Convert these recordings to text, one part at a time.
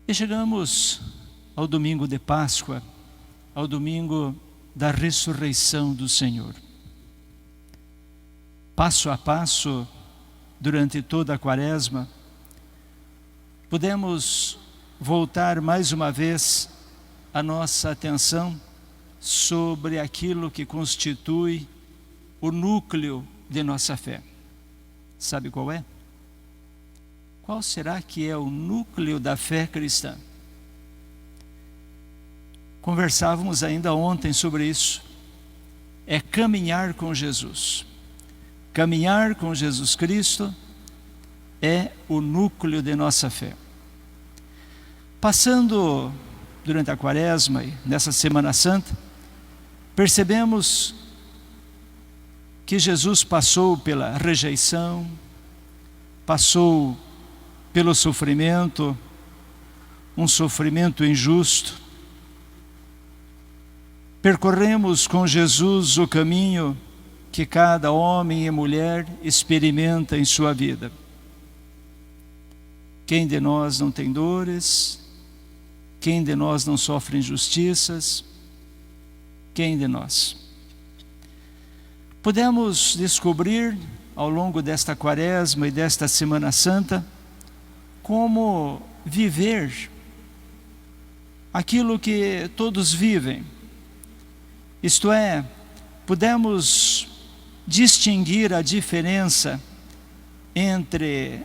E chegamos ao domingo de Páscoa, ao domingo da ressurreição do Senhor. Passo a passo, durante toda a Quaresma, podemos voltar mais uma vez a nossa atenção sobre aquilo que constitui o núcleo de nossa fé. Sabe qual é? Qual será que é o núcleo da fé cristã? Conversávamos ainda ontem sobre isso. É caminhar com Jesus. Caminhar com Jesus Cristo é o núcleo de nossa fé. Passando durante a Quaresma e nessa Semana Santa, percebemos que Jesus passou pela rejeição, passou pelo sofrimento, um sofrimento injusto. Percorremos com Jesus o caminho que cada homem e mulher experimenta em sua vida. Quem de nós não tem dores? Quem de nós não sofre injustiças? Quem de nós? Podemos descobrir ao longo desta Quaresma e desta Semana Santa como viver aquilo que todos vivem. Isto é, podemos distinguir a diferença entre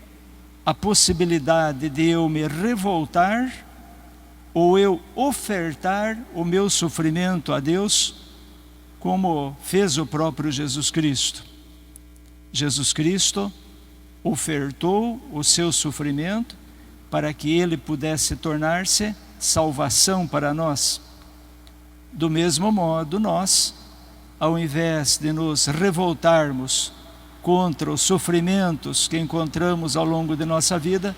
a possibilidade de eu me revoltar ou eu ofertar o meu sofrimento a Deus, como fez o próprio Jesus Cristo. Jesus Cristo ofertou o seu sofrimento para que ele pudesse tornar-se salvação para nós. Do mesmo modo, nós, ao invés de nos revoltarmos contra os sofrimentos que encontramos ao longo de nossa vida,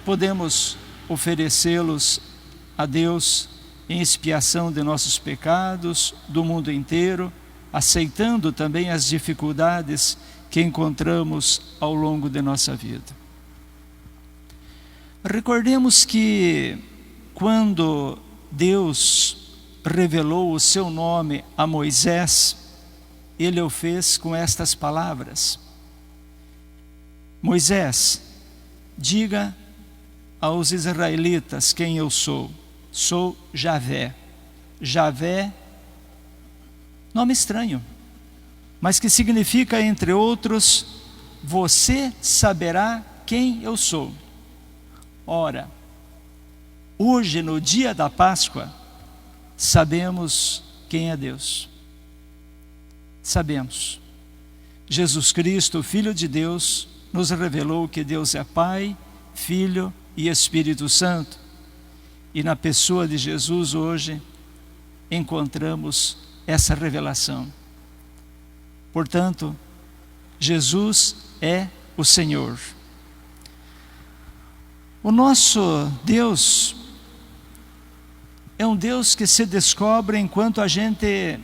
podemos oferecê-los a Deus em expiação de nossos pecados, do mundo inteiro, aceitando também as dificuldades que encontramos ao longo de nossa vida. Recordemos que quando Deus revelou o seu nome a Moisés, ele o fez com estas palavras: Moisés, diga aos israelitas quem eu sou. Sou Javé. Javé, nome estranho, mas que significa, entre outros, você saberá quem eu sou. Ora, hoje, no dia da Páscoa, sabemos quem é Deus. Sabemos. Jesus Cristo, Filho de Deus, nos revelou que Deus é Pai, Filho e Espírito Santo. E na pessoa de Jesus hoje encontramos essa revelação. Portanto, Jesus é o Senhor. O nosso Deus é um Deus que se descobre enquanto a gente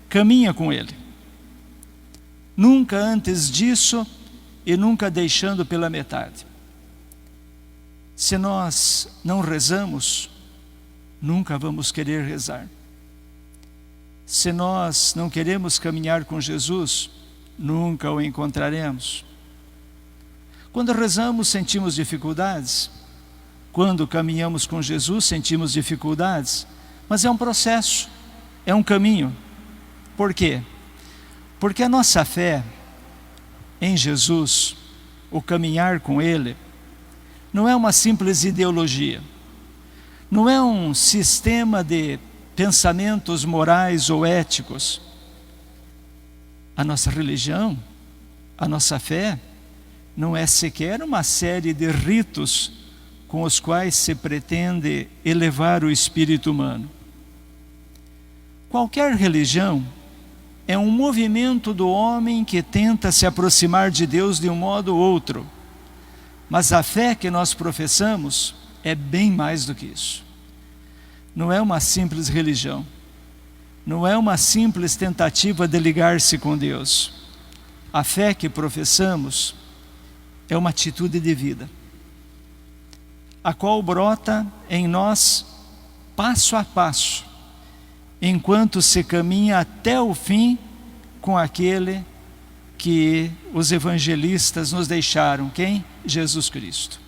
caminha com Ele. Nunca antes disso e nunca deixando pela metade. Se nós não rezamos, nunca vamos querer rezar. Se nós não queremos caminhar com Jesus, nunca o encontraremos. Quando rezamos, sentimos dificuldades. Quando caminhamos com Jesus, sentimos dificuldades. Mas é um processo, é um caminho. Por quê? Porque a nossa fé em Jesus, o caminhar com Ele, não é uma simples ideologia. Não é um sistema de pensamentos morais ou éticos. A nossa religião, a nossa fé, não é sequer uma série de ritos com os quais se pretende elevar o espírito humano. Qualquer religião é um movimento do homem que tenta se aproximar de Deus de um modo ou outro. Mas a fé que nós professamos é bem mais do que isso. Não é uma simples religião. Não é uma simples tentativa de ligar-se com Deus. A fé que professamos é uma atitude de vida. a qual brota em nós passo a passo, enquanto se caminha até o fim com aquele que os evangelistas nos deixaram. Quem? Jesus Cristo.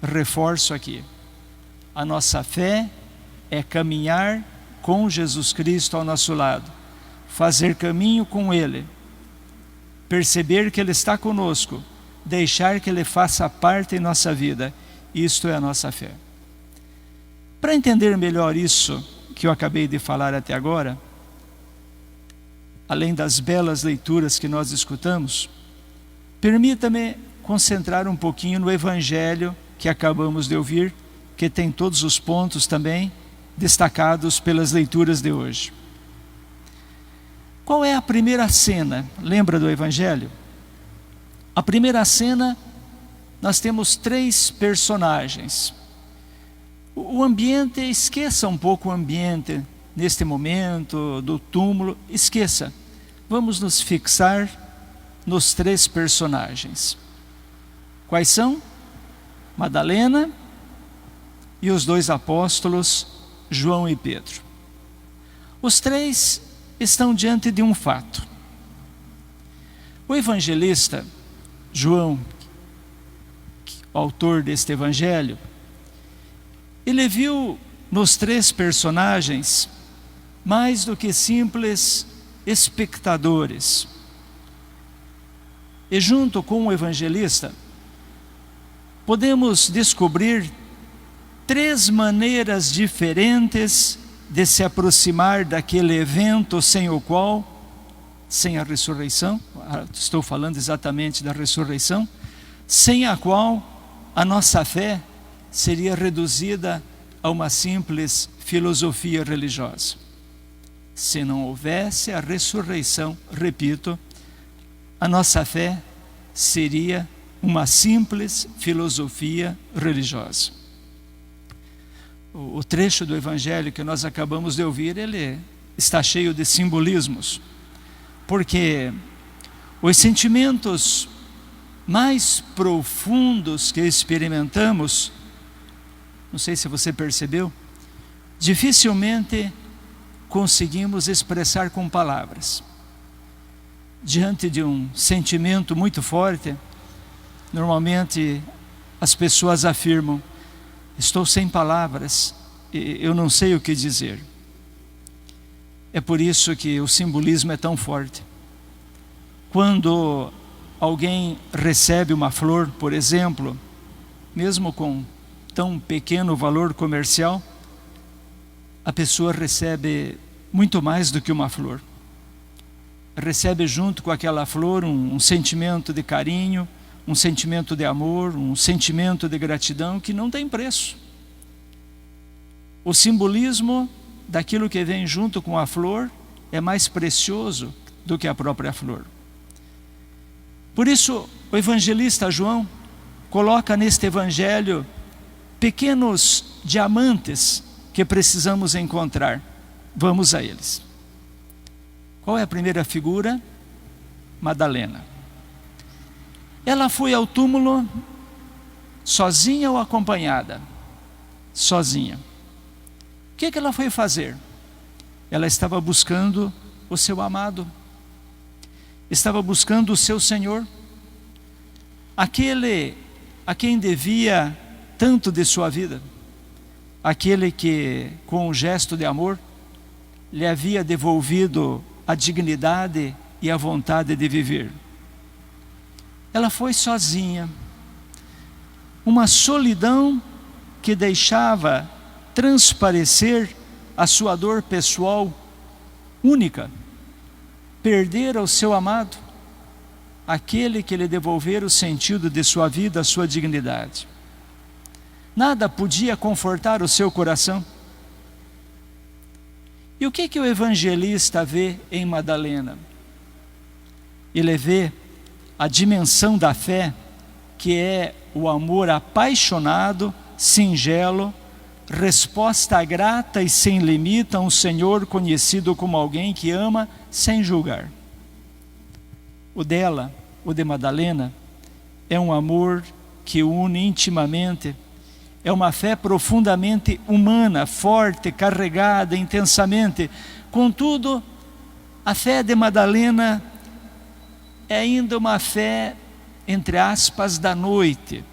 Reforço aqui. A nossa fé é caminhar com Jesus Cristo ao nosso lado, fazer caminho com Ele, perceber que Ele está conosco, deixar que Ele faça parte em nossa vida. Isto é a nossa fé. Para entender melhor isso que eu acabei de falar até agora, além das belas leituras que nós escutamos, permita-me concentrar um pouquinho no Evangelho que acabamos de ouvir, que tem todos os pontos também destacados pelas leituras de hoje. Qual é a primeira cena? Lembra do Evangelho? A primeira cena, nós temos 3 personagens. O ambiente, esqueça um pouco o ambiente neste momento do túmulo, esqueça. Vamos nos fixar nos 3 personagens. Quais são? Madalena e os 2 apóstolos, João e Pedro. Os 3 estão diante de um fato. O evangelista João, o autor deste evangelho, ele viu nos 3 personagens mais do que simples espectadores. E junto com o evangelista, podemos descobrir 3 maneiras diferentes de se aproximar daquele evento sem o qual, sem a ressurreição, estou falando exatamente da ressurreição, sem a qual a nossa fé seria reduzida a uma simples filosofia religiosa. Se não houvesse a ressurreição, repito, a nossa fé seria uma simples filosofia religiosa. O trecho do Evangelho que nós acabamos de ouvir, ele está cheio de simbolismos, porque os sentimentos mais profundos que experimentamos, não sei se você percebeu, dificilmente conseguimos expressar com palavras. Diante de um sentimento muito forte, normalmente as pessoas afirmam: estou sem palavras, eu não sei o que dizer. É por isso que o simbolismo é tão forte. Quando alguém recebe uma flor, por exemplo, mesmo com tão pequeno valor comercial, a pessoa recebe muito mais do que uma flor. Recebe junto com aquela flor um sentimento de carinho, um sentimento de amor, um sentimento de gratidão que não tem preço. O simbolismo daquilo que vem junto com a flor é mais precioso do que a própria flor. Por isso, o evangelista João coloca neste evangelho pequenos diamantes que precisamos encontrar. Vamos a eles. Qual é a primeira figura? Madalena. Ela foi ao túmulo sozinha ou acompanhada? Sozinha. O que ela foi fazer? Ela estava buscando o seu amado, estava buscando o seu Senhor, aquele a quem devia tanto de sua vida, aquele que com um gesto de amor lhe havia devolvido a dignidade e a vontade de viver. Ela foi sozinha, uma solidão que deixava transparecer a sua dor pessoal única, perder o seu amado, aquele que lhe devolvera o sentido de sua vida, a sua dignidade. Nada podia confortar o seu coração. E o que o evangelista vê em Madalena? Ele vê a dimensão da fé, que é o amor apaixonado, singelo, resposta grata e sem limite a um Senhor conhecido como alguém que ama sem julgar. O dela, o de Madalena, é um amor que une intimamente É uma fé profundamente humana, forte, carregada intensamente. Contudo, a fé de Madalena é ainda uma fé, entre aspas, da noite,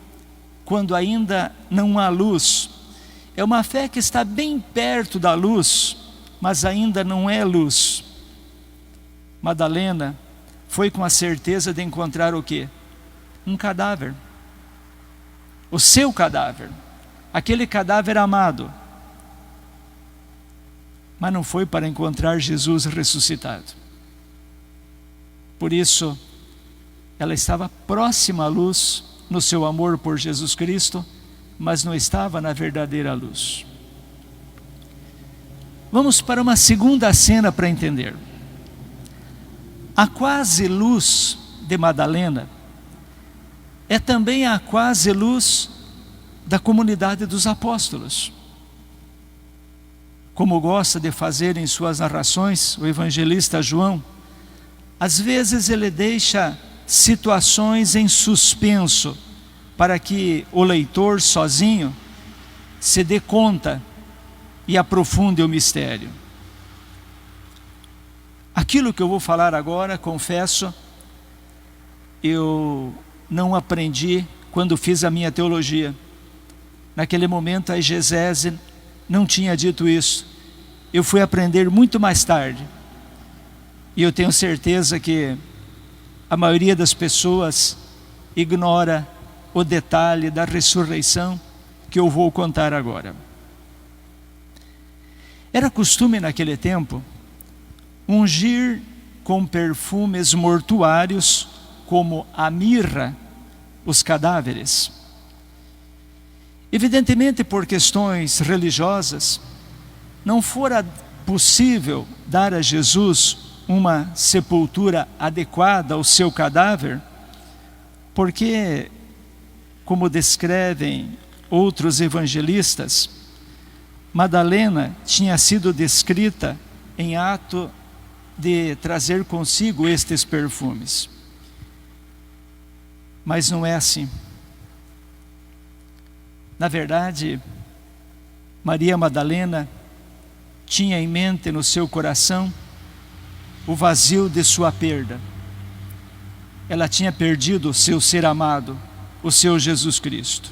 quando ainda não há luz. É uma fé que está bem perto da luz, mas ainda não é luz. Madalena foi com a certeza de encontrar o quê? Um cadáver. O seu cadáver. Aquele cadáver amado. Mas não foi para encontrar Jesus ressuscitado. Por isso, ela estava próxima à luz no seu amor por Jesus Cristo, mas não estava na verdadeira luz. Vamos para uma segunda cena para entender. A quase luz de Madalena é também a quase luz da comunidade dos apóstolos. Como gosta de fazer em suas narrações o evangelista João, às vezes ele deixa situações em suspenso para que o leitor sozinho se dê conta e aprofunde o mistério. Aquilo que eu vou falar agora, confesso, eu não aprendi quando fiz a minha teologia. Naquele momento a exegese não tinha dito isso. Eu fui aprender muito mais tarde. E eu tenho certeza que a maioria das pessoas ignora o detalhe da ressurreição que eu vou contar agora. Era costume naquele tempo ungir com perfumes mortuários, como a mirra, os cadáveres. Evidentemente, por questões religiosas, não fora possível dar a Jesus uma sepultura adequada ao seu cadáver, porque, como descrevem outros evangelistas, Madalena tinha sido descrita em ato de trazer consigo estes perfumes. Mas não é assim. Na verdade, Maria Madalena tinha em mente no seu coração o vazio de sua perda. Ela tinha perdido o seu ser amado, o seu Jesus Cristo.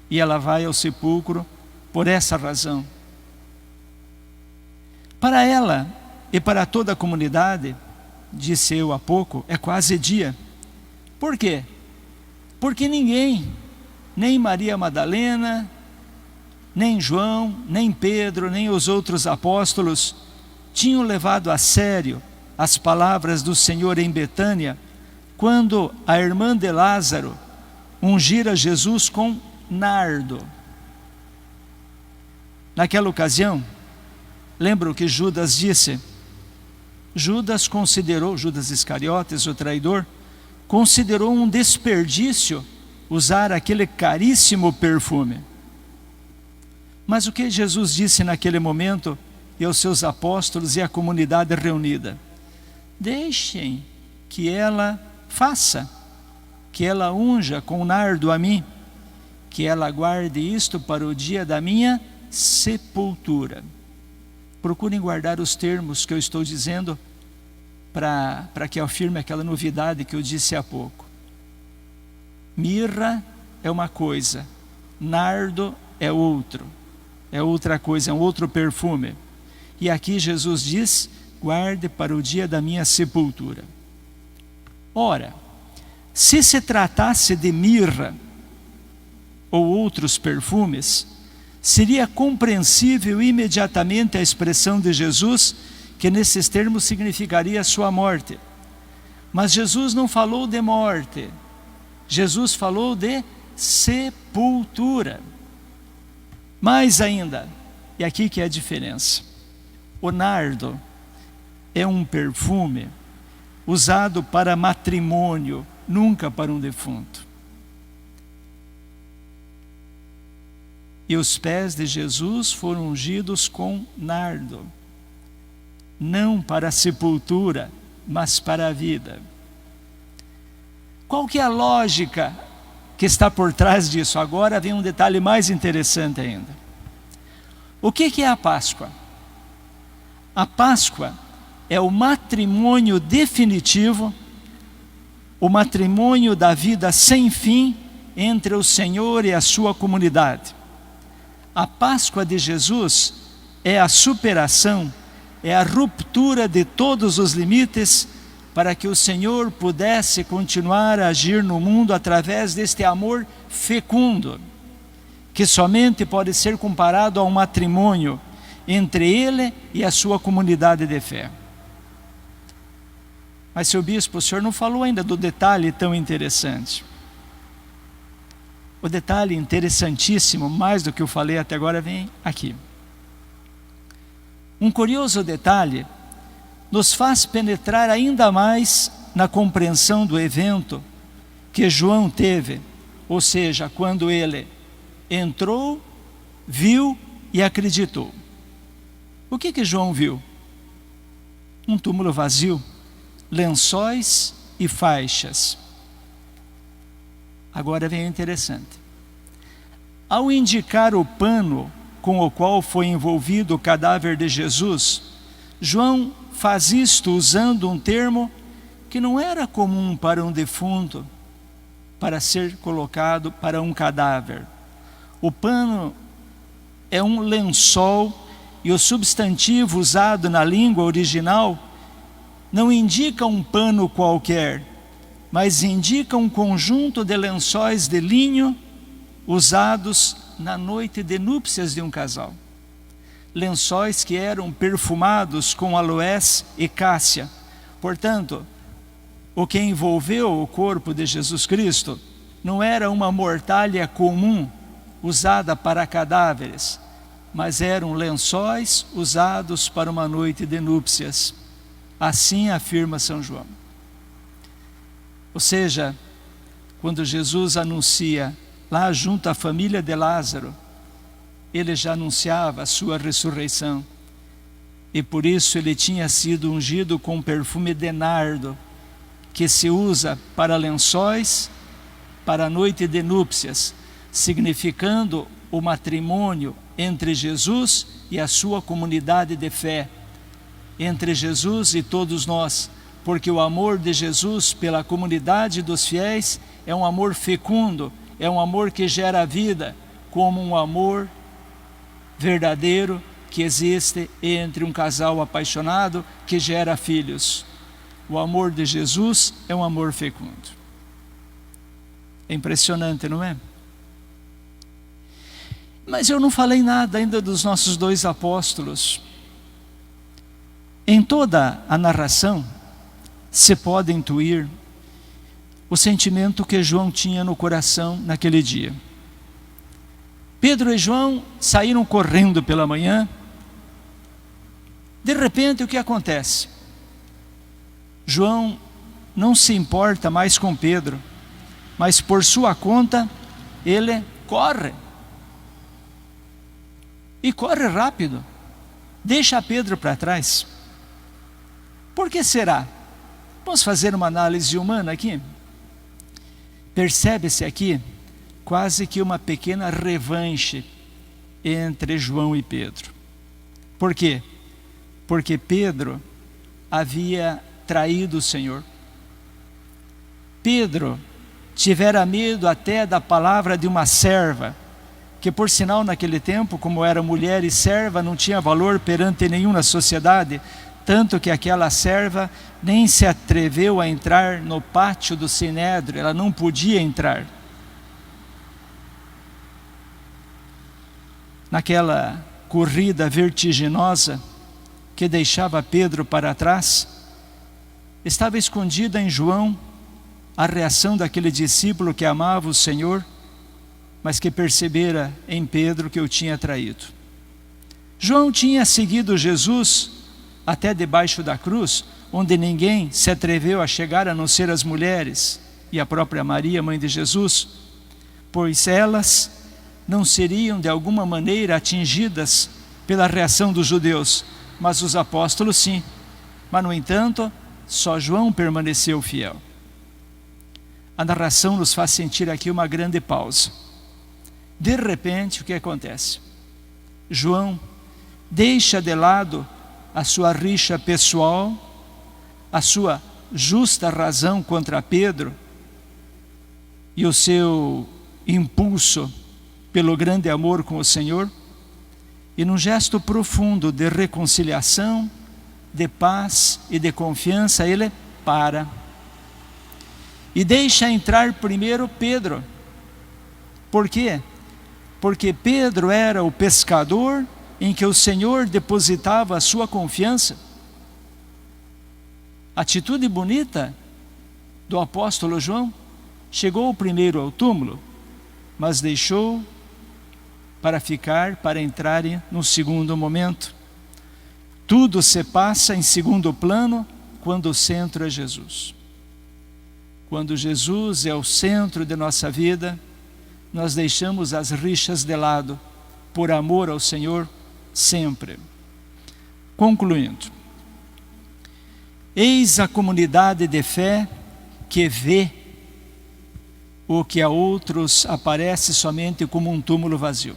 E ela vai ao sepulcro por essa razão. Para ela e para toda a comunidade, disse eu há pouco, é quase dia. Por quê? Porque ninguém, nem Maria Madalena, nem João, nem Pedro, nem os outros apóstolos, tinham levado a sério as palavras do Senhor em Betânia, quando a irmã de Lázaro ungira Jesus com nardo. Naquela ocasião, lembra o que Judas disse? Judas Iscariotes, o traidor, considerou um desperdício usar aquele caríssimo perfume. Mas o que Jesus disse naquele momento, e aos seus apóstolos e à comunidade reunida? Deixem que ela faça, que ela unja com nardo a mim, que ela guarde isto para o dia da minha sepultura. Procurem guardar os termos que eu estou dizendo para que eu afirme aquela novidade que eu disse há pouco. Mirra é uma coisa, nardo é outra coisa, é um outro perfume. E aqui Jesus diz, guarde para o dia da minha sepultura. Ora, se tratasse de mirra ou outros perfumes, seria compreensível imediatamente a expressão de Jesus, que nesses termos significaria a sua morte. Mas Jesus não falou de morte, Jesus falou de sepultura. Mais ainda, e aqui que é a diferença, o nardo é um perfume usado para matrimônio, nunca para um defunto. E os pés de Jesus foram ungidos com nardo, não para a sepultura, mas para a vida. Qual que é a lógica que está por trás disso. Agora vem um detalhe mais interessante ainda. O que é a Páscoa? A Páscoa é o matrimônio definitivo, o matrimônio da vida sem fim entre o Senhor e a sua comunidade. A Páscoa de Jesus é a superação, é a ruptura de todos os limites para que o Senhor pudesse continuar a agir no mundo através deste amor fecundo, que somente pode ser comparado a um matrimônio entre Ele e a sua comunidade de fé. Mas, seu bispo, o senhor não falou ainda do detalhe tão interessante. O detalhe interessantíssimo, mais do que eu falei até agora, vem aqui. Um curioso detalhe nos faz penetrar ainda mais na compreensão do evento que João teve, ou seja, quando ele entrou, viu e acreditou. O que João viu? Um túmulo vazio, lençóis e faixas. Agora vem o interessante. Ao indicar o pano com o qual foi envolvido o cadáver de Jesus, João faz isto usando um termo que não era comum para um defunto, para ser colocado para um cadáver. O pano é um lençol e o substantivo usado na língua original não indica um pano qualquer, mas indica um conjunto de lençóis de linho usados na noite de núpcias de um casal. Lençóis que eram perfumados com aloés e cássia. Portanto, o que envolveu o corpo de Jesus Cristo não era uma mortalha comum usada para cadáveres, mas eram lençóis usados para uma noite de núpcias. Assim afirma São João. Ou seja, quando Jesus anuncia lá junto à família de Lázaro, ele já anunciava a sua ressurreição. E por isso ele tinha sido ungido com perfume de nardo, que se usa para lençóis, para a noite de núpcias, significando o matrimônio entre Jesus e a sua comunidade de fé, entre Jesus e todos nós, porque o amor de Jesus pela comunidade dos fiéis é um amor fecundo, é um amor que gera vida, como um amor verdadeiro que existe entre um casal apaixonado que gera filhos. O amor de Jesus é um amor fecundo. É impressionante, não é? Mas eu não falei nada ainda dos nossos dois apóstolos. Em toda a narração se pode intuir o sentimento que João tinha no coração naquele dia. Pedro e João saíram correndo pela manhã. De repente, o que acontece? João não se importa mais com Pedro, mas por sua conta, ele corre. E corre rápido. Deixa Pedro para trás. Por que será? Vamos fazer uma análise humana aqui? Percebe-se aqui quase que uma pequena revanche entre João e Pedro. Por quê? Porque Pedro havia traído o Senhor. Pedro tivera medo até da palavra de uma serva, que por sinal naquele tempo, como era mulher e serva, não tinha valor perante nenhum na sociedade, tanto que aquela serva nem se atreveu a entrar no pátio do Sinédrio, ela não podia entrar. Naquela corrida vertiginosa que deixava Pedro para trás, estava escondida em João a reação daquele discípulo que amava o Senhor, mas que percebera em Pedro que o tinha traído. João tinha seguido Jesus até debaixo da cruz, onde ninguém se atreveu a chegar a não ser as mulheres e a própria Maria, mãe de Jesus, pois elas não seriam de alguma maneira atingidas pela reação dos judeus, mas os apóstolos sim. Mas no entanto, só João permaneceu fiel. a narração nos faz sentir aqui uma grande pausa. De repente, o que acontece? João deixa de lado a sua rixa pessoal, a sua justa razão contra Pedro e o seu impulso pelo grande amor com o Senhor, e num gesto profundo de reconciliação, de paz e de confiança, ele para e deixa entrar primeiro Pedro. Por quê? Porque Pedro era o pescador em que o Senhor depositava a sua confiança. Atitude bonita do apóstolo João. Chegou primeiro ao túmulo, mas deixou para entrar no segundo momento. Tudo se passa em segundo plano quando o centro é Jesus. Quando Jesus é o centro de nossa vida, nós deixamos as rixas de lado, por amor ao Senhor, sempre. Concluindo, eis a comunidade de fé que vê o que a outros aparece somente como um túmulo vazio.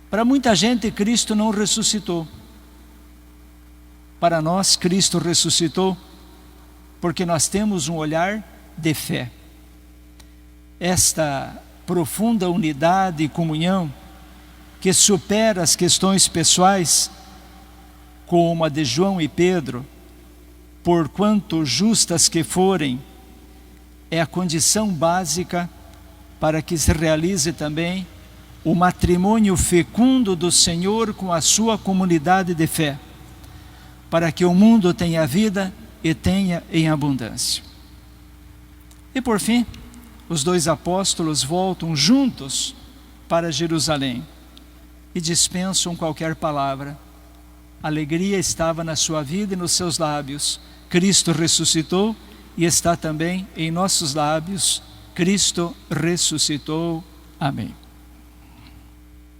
Para muita gente, Cristo não ressuscitou. Para nós, Cristo ressuscitou porque nós temos um olhar de fé. Esta profunda unidade e comunhão que supera as questões pessoais, como a de João e Pedro, por quanto justas que forem, é a condição básica para que se realize também o matrimônio fecundo do Senhor com a sua comunidade de fé, para que o mundo tenha vida e tenha em abundância. E por fim, os dois apóstolos voltam juntos para Jerusalém e dispensam qualquer palavra. A alegria estava na sua vida e nos seus lábios. Cristo ressuscitou e está também em nossos lábios. Cristo ressuscitou. Amém.